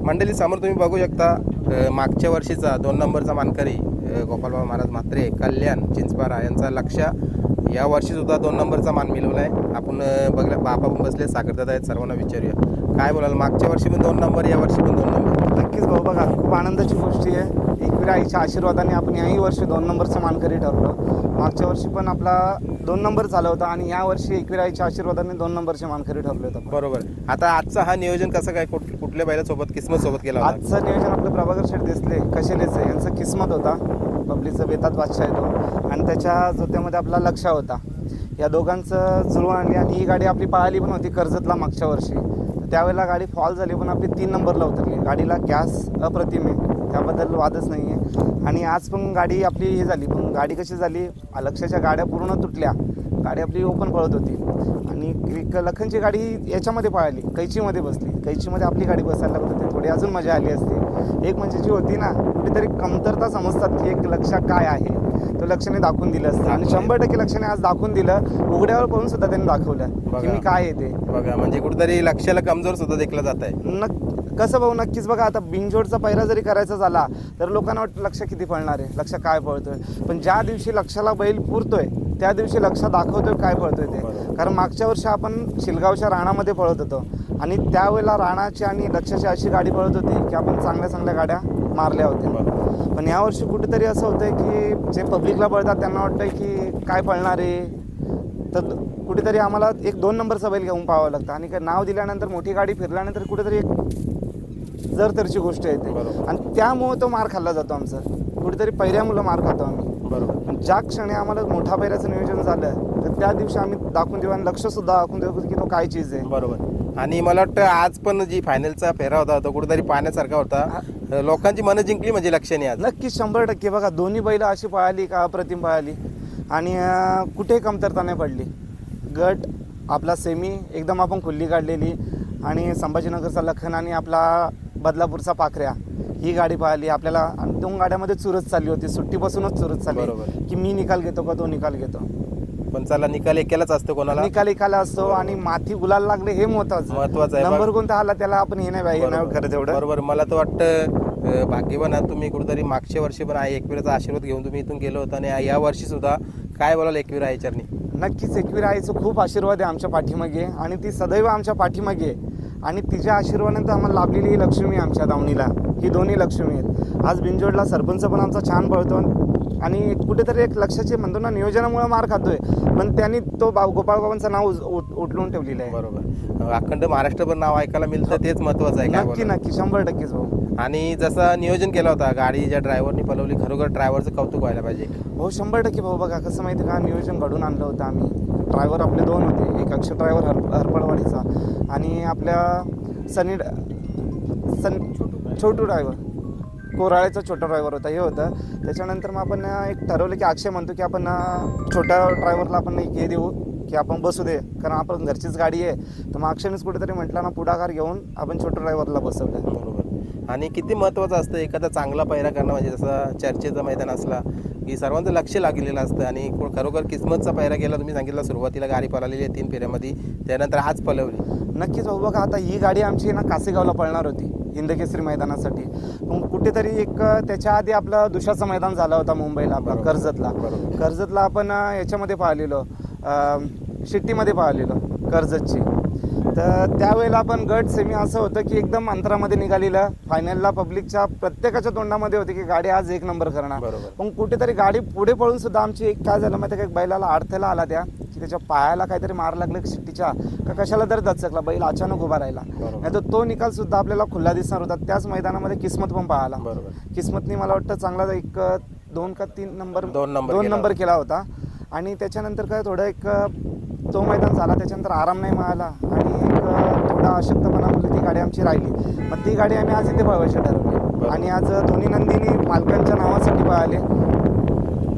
मंडळी समोर तुम्ही बघू शकता मागच्या वर्षीचा 2 नंबरचा मानकरी गोपालबाबा महाराज म्हात्रे कल्याण चिंचपारा यांचा लक्ष या वर्षी सुद्धा 2 नंबरचा मान मिळवला आहे. आपण बघला बापा पण बसले साखरदादा आहेत, सर्वांना विचारूया काय बोलाल. मागच्या वर्षी पण 2 नंबर, या वर्षी पण 2 नंबर. नक्कीच भाऊ बघा, खूप आनंदाची गोष्ट आहे. एकविरा आईच्या आशीर्वादाने आपण याही वर्षी 2 नंबरचं मानकरी ठरलो. मागच्या वर्षी पण आपला 2 नंबर झाला होता आणि या वर्षी एकविरा आईच्या आशीर्वादाने 2 नंबरचे मानकरी ठरलो होतं. बरोबर. आता आजचा हा नियोजन कसं काय, कुठल्या बैलासोबत किस्मत सोबत केला होता? आजचं नियोजन आपलं प्रभाकर शेठ देसले कशेलेचं यांचा किस्मत होता. पब्लिकचा बेतात बादशाह आहे तो आणि त्याच्या जोत्यामध्ये आपला लक्ष होता. या दोघांचं जुळवून आणली आणि ही गाडी आपली पळाली पण होती कर्जतला मागच्या वर्षी. त्यावेळेला गाडी फॉल झाली पण आपली 3 नंबरला उतरली. गाडीला गॅस अप्रतिम आहे, त्याबद्दल वादच नाही आहे. आणि आज पण गाडी आपली हे झाली, पण गाडी कशी झाली, लक्षाच्या गाड्या पूर्ण तुटल्या. गाडी आपली ओपन पळत होती आणि एक लखनची गाडी याच्यामध्ये पळाली, कैचीमध्ये बसली. कैचीमध्ये आपली गाडी बसायला लागत होती, थोडी अजून मजा आली असती. एक म्हणजे जी होती ना, कुठेतरी कमतरता समजतात की एक लक्ष काय आहे, तो लक्षाने दाखवून दिलं असतं आणि 100% लक्षाने आज दाखवून दिलं. उघड्यावर पळून सुद्धा त्यांनी दाखवलं की मी काय येते बघा. म्हणजे कुठेतरी लक्षाला कमजोर सुद्धा देखलं जात आहे. कसं भाऊ, नक्कीच बघा. आता बिनजोडचा पहिरा जरी करायचा झाला तर लोकांना वाटतं लक्ष किती पळणार आहे, लक्ष काय पळतोय. पण ज्या दिवशी लक्षाला बैल पुरतोय त्या दिवशी लक्ष दाखवतोय काय पळतोय ते. कारण मागच्या वर्षी आपण शिलगावच्या राणामध्ये पळत होतो आणि त्यावेळेला राणाची आणि लक्षाची अशी गाडी पळत होती की आपण चांगल्या चांगल्या गाड्या मारल्या होत्या. पण यावर्षी कुठेतरी असं होतंय की जे पब्लिकला पळतात त्यांना वाटतंय की काय पळणार आहे, तर कुठेतरी आम्हाला एक 2 नंबरचा बैल घेऊन पाहावं लागतं. आणि नाव दिल्यानंतर मोठी गाडी फिरल्यानंतर कुठेतरी एक जरतरची गोष्ट येते आणि त्यामुळे तो मार खाल्ला जातो आमचा. कुठेतरी पहिल्या मुलं मार खातो आम्ही. बरोबर. ज्या क्षणी आम्हाला मोठा पैऱ्याचं नियोजन झालं तर त्या दिवशी आम्ही दाखवून देऊ आणि लक्ष सुद्धा दाखवून देऊ की तो काय चीज आहे. बरोबर. आणि मला वाटतं आज पण जी फायनलचा फेरा होता तो कुठेतरी पाहण्यासारखा होता. लोकांची मनं जिंकली म्हणजे लक्षणे आज. नक्कीच 100% बघा, दोन्ही बैल अशी पळाली का अप्रतिम पळाली आणि कुठेही कमतरता नाही पडली. गट आपला सेमी एकदम आपण खुल्ली काढलेली आणि संभाजीनगरचा लखन आणि आपला बदलापूरचा पाखऱ्या ही गाडी पाहिली आपल्याला. आणि 2 गाड्यामध्ये चुरत चालली होती, सुट्टीपासूनच चुरत चालली की मी निकाल घेतो का तो निकाल घेतो. पण चला, निकाल एकालाच असतो, कोणाला निकाल एकाला असतो आणि माथी गुलाल लागले हे महत्वाचं आहे. नंबर कोणता आला त्याला आपण हे नाही खरं तेवढं. बरोबर. मला तर वाटतं भाग्यवान आहात तुम्ही. कुठेतरी मागच्या वर्षी पण आई एकविराचा आशीर्वाद घेऊन तुम्ही इथून गेलो होता आणि या वर्षी सुद्धा काय बोलाल एकविरा आईचरणी? नक्कीच एकविरा आईचं खूप आशीर्वाद आहे आमच्या पाठीमागे आणि ती सदैव आमच्या पाठीमागे आहे. आणि तिच्या आशीर्वादानंतर आम्हाला लाभलेली ही लक्ष्मी आमच्या दावणीला, ही दोन्ही लक्ष्मी आहेत. आज बिनजोडला सरपंच पण आमचा छान पळतो आणि कुठेतरी एक लक्षाचे म्हणतो ना, नियोजनामुळे मार खातोय पण त्यांनी तो गोपाळबाबांचं नाव उठलून ठेवलेलं आहे. बरोबर. अखंड महाराष्ट्रभर नाव ऐकायला मिळतं, तेच महत्वाचं आहे. नक्की नक्की 100%. भाऊ आणि जसं नियोजन केलं होता, गाडी ज्या ड्रायव्हरनी पळवली, खरोखर ड्रायव्हरचं कौतुक व्हायला पाहिजे. हो 100% भाऊ. बघा कसं माहिती का, नियोजन घडून आणलं होतं आम्ही. ड्रायव्हर आपले 2 होते, एक अक्षर ड्रायव्हर हरपळवाडीचा आणि आपल्या छोटू ड्रायव्हर कोराळ्याचा छोटा ड्रायव्हर होता, हे होतं. त्याच्यानंतर मग आपण एक ठरवलं की अक्षय म्हणतो की आपण छोट्या ड्रायव्हरला आपण एक हे देऊ की आपण बसू दे, कारण आपण घरचीच गाडी आहे. तर मग अक्षयनेच कुठेतरी म्हटलं ना, पुढाकार घेऊन आपण छोट्या ड्रायव्हरला बसवलं. बरोबर. आणि किती महत्त्वाचं असतं एखादा चांगला पहिरा करणं, म्हणजे जसं चर्चेचं मैदान असला की सर्वांचं लक्ष लागलेलं असतं आणि खरोखर किस्मतचा पहिरा केला. तुम्ही सांगितलं सुरुवातीला गाडी पळालेली आहे 3 फेऱ्यामध्ये, त्यानंतर आज पळवली. नक्कीच भाऊ. बघा आता ही गाडी आमची ना कासेगावला पळणार होती हिंदकेसरी मैदानासाठी. मग कुठेतरी एक त्याच्या आधी आपलं दुशाचं मैदान झालं होता मुंबईला, आपला कर्जतला आपण याच्यामध्ये पाहिलेलो, शिट्टीमध्ये पाहिलेलो कर्जतची. तर त्यावेळेला आपण गट सेमी असं होतं की एकदम अंतरामध्ये निघालेलं. फायनलला पब्लिकच्या प्रत्येकाच्या तोंडामध्ये होते की गाडी आज 1 नंबर करणार. पण कुठेतरी गाडी पुढे पळून सुद्धा आमची एक काय झालं माहिती, एक बैलाला अडथळा आला त्या की त्याच्या पायाला काहीतरी मार लागलं शिट्टीच्या का कशाला तरी दचकला, बैल अचानक उभा राहिला. नाही तर तो निकाल सुद्धा आपल्याला खुल्ला दिसणार होता. त्याच मैदानामध्ये किस्मत पण पाहायला. किस्मतनी मला वाटतं चांगला एक 2 का 3 नंबर 2 नंबर केला होता. आणि त्याच्यानंतर काय थोडं एक तो मैदान झाला, त्याच्यानंतर आराम नाही मिळाला आणि एक थोडा अशक्तपणामुळे ती गाडी आमची राहिली. मग ती गाडी आम्ही आज इथे पळवायची ठरवली आणि आज दोन्ही नंदीनी मालकांच्या नावासाठी पळाले.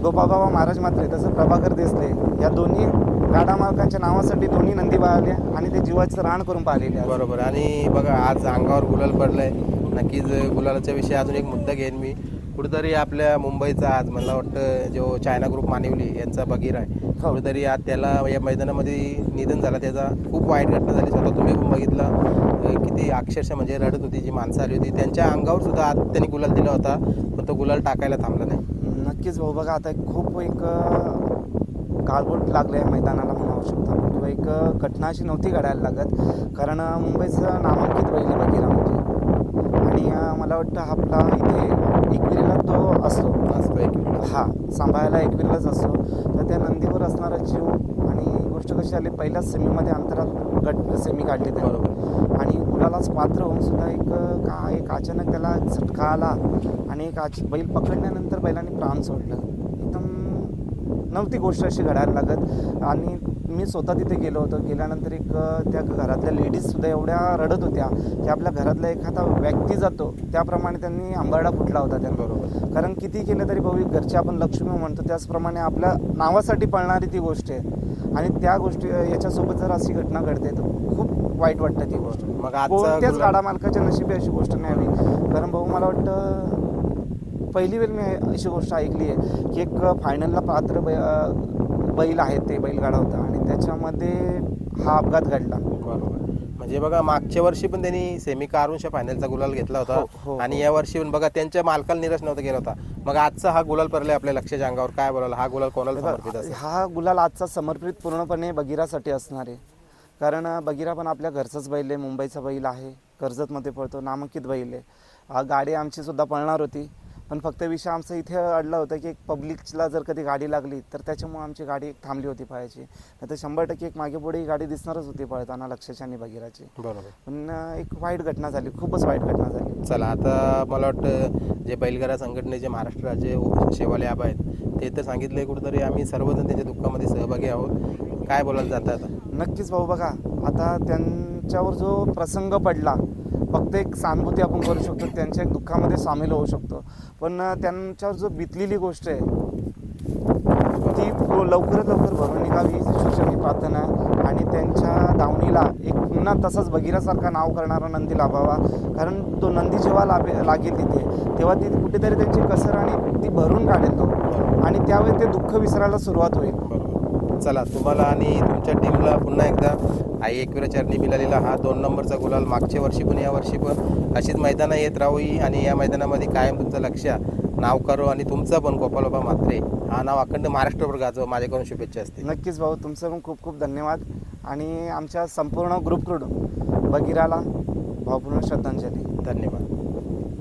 गोपाळबाबा महाराज म्हात्रे तसं प्रभाकर देसले या दोन्ही गाडा मालकांच्या नावासाठी दोन्ही नंदी पळाले आणि ते जीवाचं रान करून पाहिलेले. बरोबर. आणि बघा आज अंगावर गुलाल पडलाय. नक्कीच गुलालाच्या विषयी अजून एक मुद्दा घेईन मी. कुठेतरी आपल्या मुंबईचा आज मला वाटतं जो चायना ग्रुप मानिवली यांचा बगीर आहे, कुठेतरी आज त्याला या मैदानामध्ये निधन झालं. त्याचा खूप वाईट घटना झाली. स्वतः तुम्ही पण बघितलं किती अक्षरशः म्हणजे रडत होती जी माणसं आली होती. त्यांच्या अंगावर सुद्धा आज त्यांनी गुलाल दिला होता, पण तो गुलाल टाकायला थांबला नाही. नक्कीच भाऊ बघा, आता खूप एक गाळबोट लागलं आहे मैदानाला म्हणावं शकतो किंवा एक घटना अशी नव्हती घडायला लागत, कारण मुंबईचं नामांकित बैल बघिरा म्हणजे. आणि मला वाटतं आपला इथे एकविरीला तो असतो हा सांभाळायला एकविरीलाच असतो. तर त्या नंदीवर असणारा जीव आणि गोष्ट कशी आली, पहिल्याच सेमीमध्ये अंतरात गट सेमी काढली त्याबरोबर आणि गुलालाच पात्र होऊन सुद्धा एक अचानक त्याला झटका आला आणि बैल पकडल्यानंतर बैलांनी प्राण सोडलं. एकदम नव्हती गोष्ट अशी घडायला लागत. आणि मी स्वतः तिथे गेलो होतो. गेल्यानंतर त्या घरातल्या लेडीजसुद्धा एवढ्या रडत होत्या की आपल्या घरातला एखादा व्यक्ती जातो त्याप्रमाणे त्यांनी आंबाडा फुटला होता त्यांबरोबर. कारण किती केलं तरी भाऊ घरचे आपण लक्ष्मी म्हणतो, त्याचप्रमाणे आपल्या नावासाठी पळणारी ती गोष्ट आहे. आणि त्या गोष्टी याच्यासोबत जर अशी घटना घडते तर खूप वाईट वाटतं ती गोष्ट. मग आज कोणत्याच गाडा मालकाच्या नशिबी अशी गोष्ट नाही हवी. कारण भाऊ मला वाटतं पहिली वेळ मी अशी गोष्ट ऐकली आहे की एक फायनलला पात्र बैल आहे, ते बैलगाडा होता आणि त्याच्यामध्ये हा अपघात घडला. बरोबर. म्हणजे बघा मागच्या वर्षी पण त्यांनी सेमी कारूनच्या फायनलचा गुलाल घेतला होता आणि या वर्षी पण बघा त्यांच्या मालकाला निराश नव्हता गेला होता. मग आजचा हा गुलाल पडलाय आपल्या लक्षाच्या अंगावर, काय बोलाल? हा गुलाल कोणाला समर्पित असेल? हा गुलाल आजचा समर्पित पूर्णपणे बगीरासाठी असणार आहे. कारण बगीरा पण आपल्या घरचाच बैल आहे, मुंबईचा बैल आहे, कर्जतमध्ये पळतो, नामांकित बैल आहे. गाडी आमची सुद्धा पळणार होती, पण फक्त विषय आमचा इथे अडला होता की एक पब्लिकला जर कधी गाडी लागली तर त्याच्यामुळे आमची गाडी एक थांबली होती पाहायची. नाही तर 100% एक मागे पुढे ही गाडी दिसणारच होती पळताना लक्षाच्या आणि बगीराची. बरोबर. पण एक वाईट घटना झाली, खूपच वाईट घटना झाली. चला आता मला वाटतं जे बैलगाडा संघटनेचे महाराष्ट्र राज्य शेवाले आबा आहेत ते तर सांगितले कुठेतरी आम्ही सर्वजण त्यांच्या दुःखामध्ये सहभागी आहोत. काय बोलायला जातं आता? नक्कीच भाऊ बघा, आता त्यांच्यावर जो प्रसंग पडला फक्त एक सहानुभूती आपण करू शकतो, त्यांच्या एक दुःखामध्ये सामील होऊ शकतो. पण त्यांच्यावर जो बितलेली गोष्ट आहे ती लवकरात लवकर भरून निघावी हीच मी प्रार्थना आहे. आणि त्यांच्या दावणीला एक पुन्हा तसाच बगीरासारखा नाव करणारा नंदी लाभावा. कारण तो नंदी जेव्हा लागेल तिथे तेव्हा ती कुठेतरी त्यांची कसर आणि ती भरून काढेल तो, आणि त्यावेळी ते दुःख विसरायला सुरुवात होईल. बरोबर. चला तुम्हाला आणि तुमच्या टीमला पुन्हा एकदा आई एकविरा चरणी मिळालेला हा 2 नंबरचा गुलाल मागच्या वर्षी पण या वर्षी पण अशीच मैदानं येत राहावी आणि या मैदानामध्ये कायम तुमचं लक्ष नाव करो आणि तुमचं पण गोपालबाबा म्हात्रे हा नाव अखंड महाराष्ट्रभर गाजव. माझ्याकडून शुभेच्छा असतील. नक्कीच भाऊ, तुमचं पण खूप खूप धन्यवाद आणि आमच्या संपूर्ण ग्रुपकडून बगीराला भावपूर्ण श्रद्धांजली. धन्यवाद.